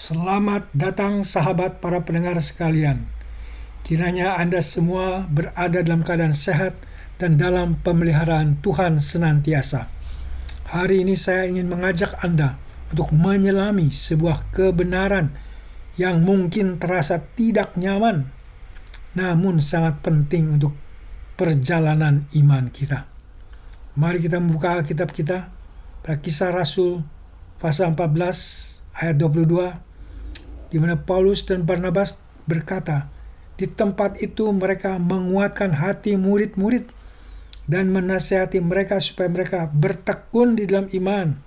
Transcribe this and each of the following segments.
Selamat datang sahabat para pendengar sekalian. Kiranya Anda semua berada dalam keadaan sehat dan dalam pemeliharaan Tuhan senantiasa. Hari ini saya ingin mengajak Anda untuk menyelami sebuah kebenaran yang mungkin terasa tidak nyaman, namun sangat penting untuk perjalanan iman kita. Mari kita membuka Alkitab kita pada Kisah Rasul pasal 14 ayat 22, di mana Paulus dan Barnabas berkata, di tempat itu mereka menguatkan hati murid-murid dan menasihati mereka supaya mereka bertekun di dalam iman,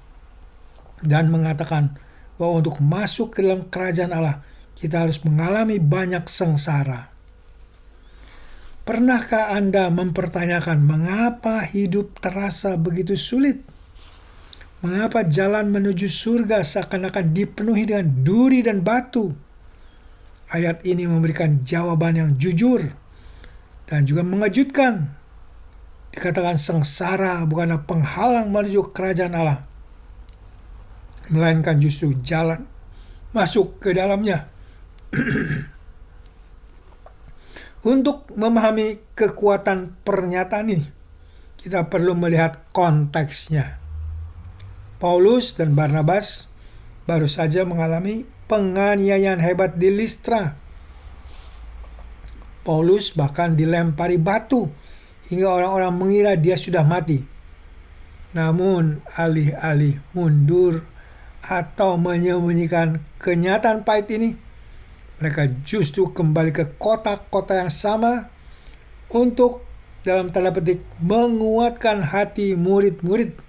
dan mengatakan bahwa untuk masuk ke dalam kerajaan Allah kita harus mengalami banyak sengsara. Pernahkah Anda mempertanyakan mengapa hidup terasa begitu sulit? Mengapa jalan menuju surga seakan-akan dipenuhi dengan duri dan batu? Ayat ini memberikan jawaban yang jujur dan juga mengejutkan. Dikatakan sengsara bukanlah penghalang menuju kerajaan Allah, melainkan justru jalan masuk ke dalamnya. Untuk memahami kekuatan pernyataan ini, kita perlu melihat konteksnya. Paulus dan Barnabas baru saja mengalami penganiayaan hebat di Listra. Paulus bahkan dilempari batu hingga orang-orang mengira dia sudah mati. Namun alih-alih mundur atau menyembunyikan kenyataan pahit ini, mereka justru kembali ke kota-kota yang sama untuk dalam tanda petik menguatkan hati murid-murid.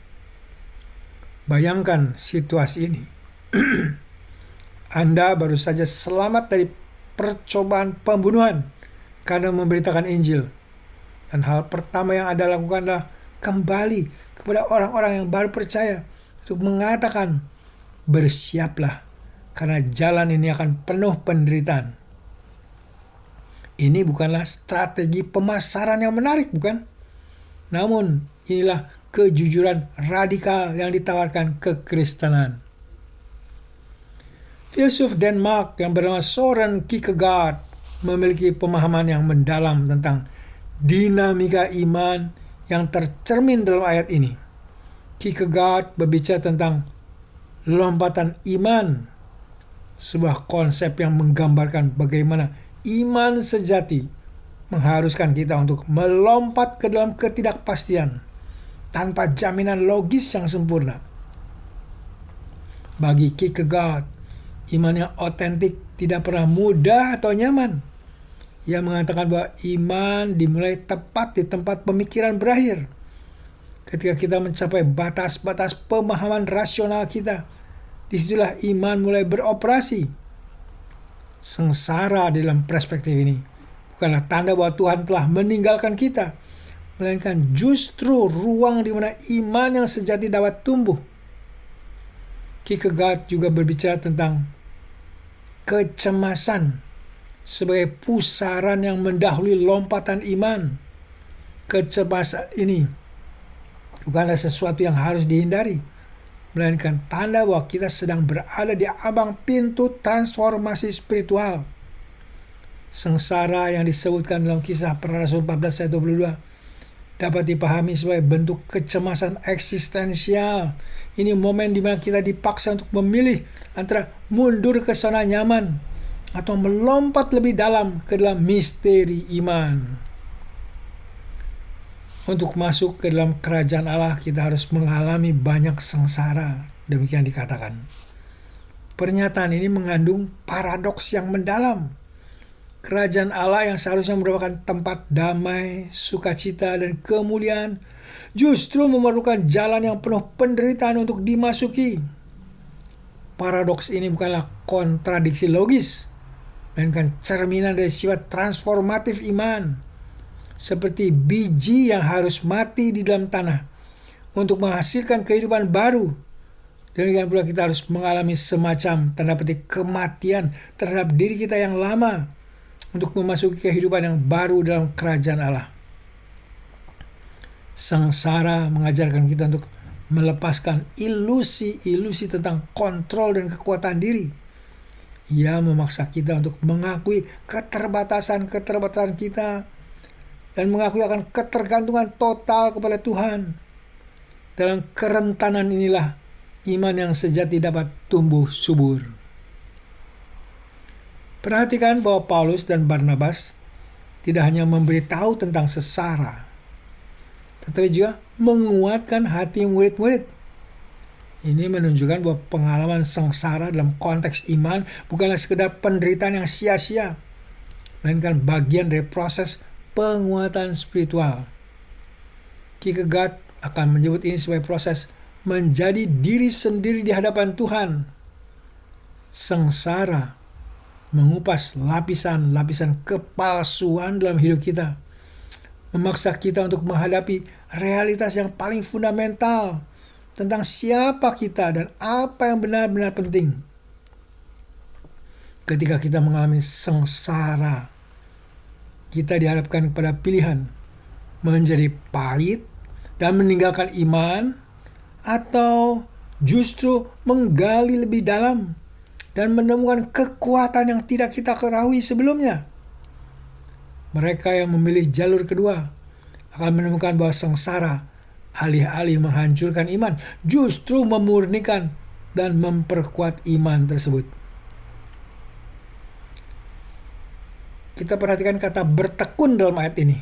Bayangkan situasi ini. Anda baru saja selamat dari percobaan pembunuhan karena memberitakan Injil. Dan hal pertama yang Anda lakukan adalah kembali kepada orang-orang yang baru percaya untuk mengatakan, bersiaplah karena jalan ini akan penuh penderitaan. Ini bukanlah strategi pemasaran yang menarik, bukan? Namun inilah kejujuran radikal yang ditawarkan kekristenan. Filsuf Denmark yang bernama Søren Kierkegaard memiliki pemahaman yang mendalam tentang dinamika iman yang tercermin dalam ayat ini. Kierkegaard berbicara tentang lompatan iman, sebuah konsep yang menggambarkan bagaimana iman sejati mengharuskan kita untuk melompat ke dalam ketidakpastian tanpa jaminan logis yang sempurna. Bagi Kierkegaard, iman yang otentik tidak pernah mudah atau nyaman. Ia mengatakan bahwa iman dimulai tepat di tempat pemikiran berakhir. Ketika kita mencapai batas-batas pemahaman rasional kita, disitulah iman mulai beroperasi. Sengsara dalam perspektif ini bukanlah tanda bahwa Tuhan telah meninggalkan kita, melainkan justru ruang di mana iman yang sejati dapat tumbuh. Kierkegaard juga berbicara tentang kecemasan sebagai pusaran yang mendahului lompatan iman. Kecemasan ini bukanlah sesuatu yang harus dihindari, melainkan tanda bahwa kita sedang berada di ambang pintu transformasi spiritual. Sengsara yang disebutkan dalam Kisah Para Rasul 14 ayat 22 dapat dipahami sebagai bentuk kecemasan eksistensial. Ini momen di mana kita dipaksa untuk memilih antara mundur ke zona nyaman atau melompat lebih dalam ke dalam misteri iman. Untuk masuk ke dalam kerajaan Allah kita harus mengalami banyak sengsara, demikian dikatakan. Pernyataan ini mengandung paradoks yang mendalam. Kerajaan Allah yang seharusnya merupakan tempat damai, sukacita, dan kemuliaan justru memerlukan jalan yang penuh penderitaan untuk dimasuki. Paradoks ini bukanlah kontradiksi logis, melainkan cerminan dari sifat transformatif iman, seperti biji yang harus mati di dalam tanah untuk menghasilkan kehidupan baru. Demikian pula kita harus mengalami semacam tanda petik kematian terhadap diri kita yang lama untuk memasuki kehidupan yang baru dalam kerajaan Allah. Sengsara mengajarkan kita untuk melepaskan ilusi-ilusi tentang kontrol dan kekuatan diri Ia memaksa kita untuk mengakui keterbatasan-keterbatasan kita dan mengakui akan ketergantungan total kepada Tuhan. Dalam kerentanan inilah iman yang sejati dapat tumbuh subur. Perhatikan bahwa Paulus dan Barnabas tidak hanya memberitahu tentang sengsara, tetapi juga menguatkan hati murid-murid. Ini menunjukkan bahwa pengalaman sengsara dalam konteks iman bukanlah sekedar penderitaan yang sia-sia, melainkan bagian dari proses penguatan spiritual. Kierkegaard akan menyebut ini sebagai proses menjadi diri sendiri di hadapan Tuhan. Sengsara mengupas lapisan-lapisan kepalsuan dalam hidup kita, memaksa kita untuk menghadapi realitas yang paling fundamental tentang siapa kita dan apa yang benar-benar penting. Ketika kita mengalami sengsara, kita dihadapkan kepada pilihan menjadi pahit dan meninggalkan iman, atau justru menggali lebih dalam dan menemukan kekuatan yang tidak kita ketahui sebelumnya. Mereka yang memilih jalur kedua akan menemukan bahwa sengsara alih-alih menghancurkan iman, justru memurnikan dan memperkuat iman tersebut. Kita perhatikan kata bertekun dalam ayat ini.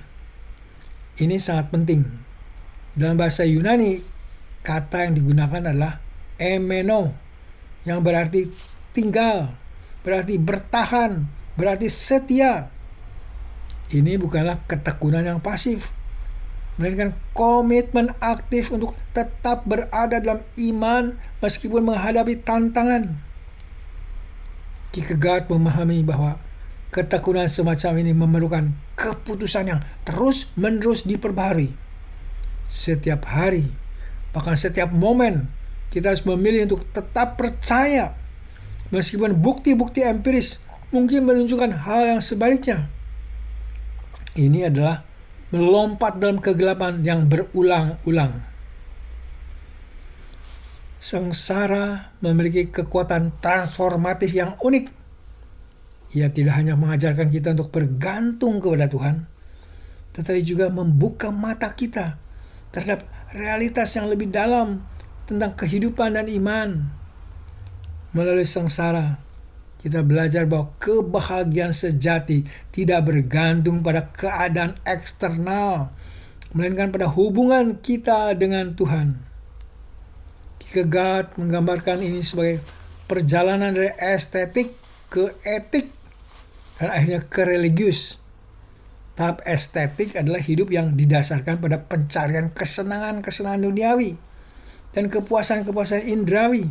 Ini sangat penting. Dalam bahasa Yunani, kata yang digunakan adalah emeno, yang berarti tinggal, berarti bertahan, berarti setia. Ini bukanlah ketekunan yang pasif, melainkan komitmen aktif untuk tetap berada dalam iman meskipun menghadapi tantangan. Kierkegaard memahami bahwa ketekunan semacam ini memerlukan keputusan yang terus-menerus diperbaharui. Setiap hari, bahkan setiap momen, kita harus memilih untuk tetap percaya meskipun bukti-bukti empiris mungkin menunjukkan hal yang sebaliknya. Ini adalah melompat dalam kegelapan yang berulang-ulang. Sengsara memiliki kekuatan transformatif yang unik. Ia tidak hanya mengajarkan kita untuk bergantung kepada Tuhan, tetapi juga membuka mata kita terhadap realitas yang lebih dalam tentang kehidupan dan iman. Melalui sengsara, kita belajar bahwa kebahagiaan sejati tidak bergantung pada keadaan eksternal, melainkan pada hubungan kita dengan Tuhan. Kierkegaard menggambarkan ini sebagai perjalanan dari estetik ke etik dan akhirnya ke religius. Tahap estetik adalah hidup yang didasarkan pada pencarian kesenangan-kesenangan duniawi dan kepuasan-kepuasan indrawi.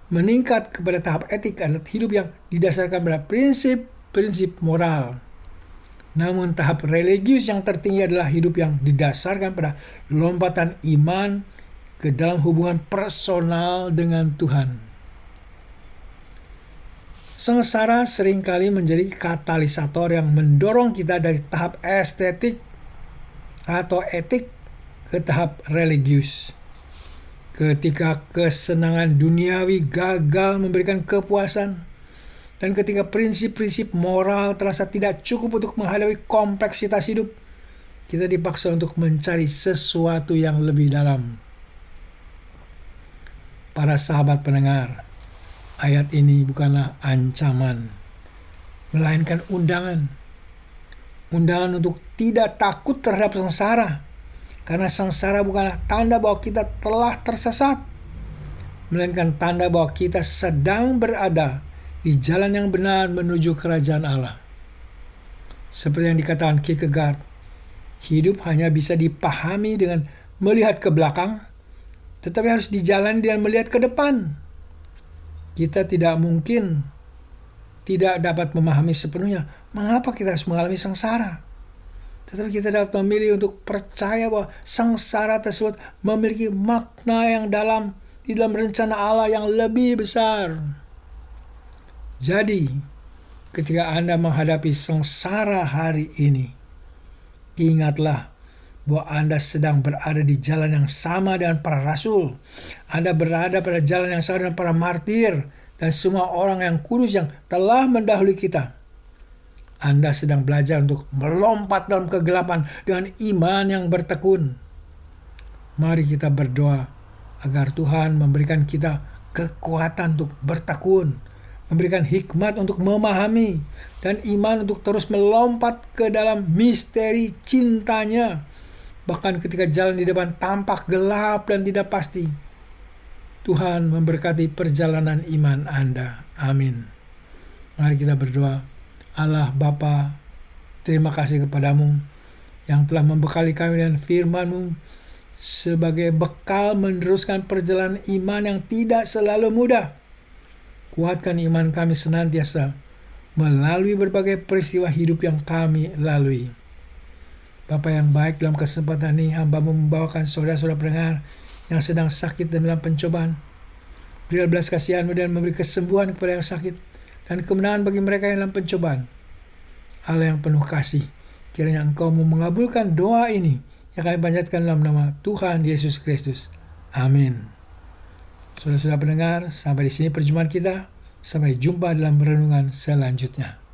Meningkat kepada tahap etik adalah hidup yang didasarkan pada prinsip-prinsip moral. Namun tahap religius yang tertinggi adalah hidup yang didasarkan pada lompatan iman ke dalam hubungan personal dengan Tuhan. Sengsara seringkali menjadi katalisator yang mendorong kita dari tahap estetik atau etik ke tahap religius. Ketika kesenangan duniawi gagal memberikan kepuasan, dan ketika prinsip-prinsip moral terasa tidak cukup untuk menghadapi kompleksitas hidup, kita dipaksa untuk mencari sesuatu yang lebih dalam. Para sahabat pendengar, ayat ini bukanlah ancaman, melainkan undangan. Undangan untuk tidak takut terhadap sengsara, karena sengsara bukanlah tanda bahwa kita telah tersesat, melainkan tanda bahwa kita sedang berada di jalan yang benar menuju kerajaan Allah. Seperti yang dikatakan Kierkegaard, hidup hanya bisa dipahami dengan melihat ke belakang, tetapi harus dijalani dengan melihat ke depan. Kita tidak mungkin tidak dapat memahami sepenuhnya mengapa kita harus mengalami sengsara. Tetapi kita dapat memilih untuk percaya bahwa sengsara tersebut memiliki makna yang dalam di dalam rencana Allah yang lebih besar. Jadi, ketika Anda menghadapi sengsara hari ini, ingatlah bahwa Anda sedang berada di jalan yang sama dengan para rasul. Anda berada pada jalan yang sama dengan para martir, dan semua orang yang kudus yang telah mendahului kita. Anda sedang belajar untuk melompat dalam kegelapan dengan iman yang bertekun. Mari kita berdoa agar Tuhan memberikan kita kekuatan untuk bertekun, memberikan hikmat untuk memahami, dan iman untuk terus melompat ke dalam misteri cintanya. Bahkan ketika jalan di depan tampak gelap dan tidak pasti. Tuhan memberkati perjalanan iman Anda. Amin. Mari kita berdoa. Allah Bapa, terima kasih kepadamu yang telah membekali kami dengan firman-Mu sebagai bekal meneruskan perjalanan iman yang tidak selalu mudah. Kuatkan iman kami senantiasa melalui berbagai peristiwa hidup yang kami lalui. Bapa yang baik, dalam kesempatan ini hamba-Mu membawakan saudara-saudara pendengar yang sedang sakit dan dalam pencobaan. Berilah belas kasihan-Mu dan memberi kesembuhan kepada yang sakit dan kemenangan bagi mereka yang dalam pencobaan. Allah yang penuh kasih, kiranya Engkau mau mengabulkan doa ini yang kami panjatkan dalam nama Tuhan Yesus Kristus. Amin. Saudara-saudara pendengar, sampai di sini perjumpaan kita. Sampai jumpa dalam renungan selanjutnya.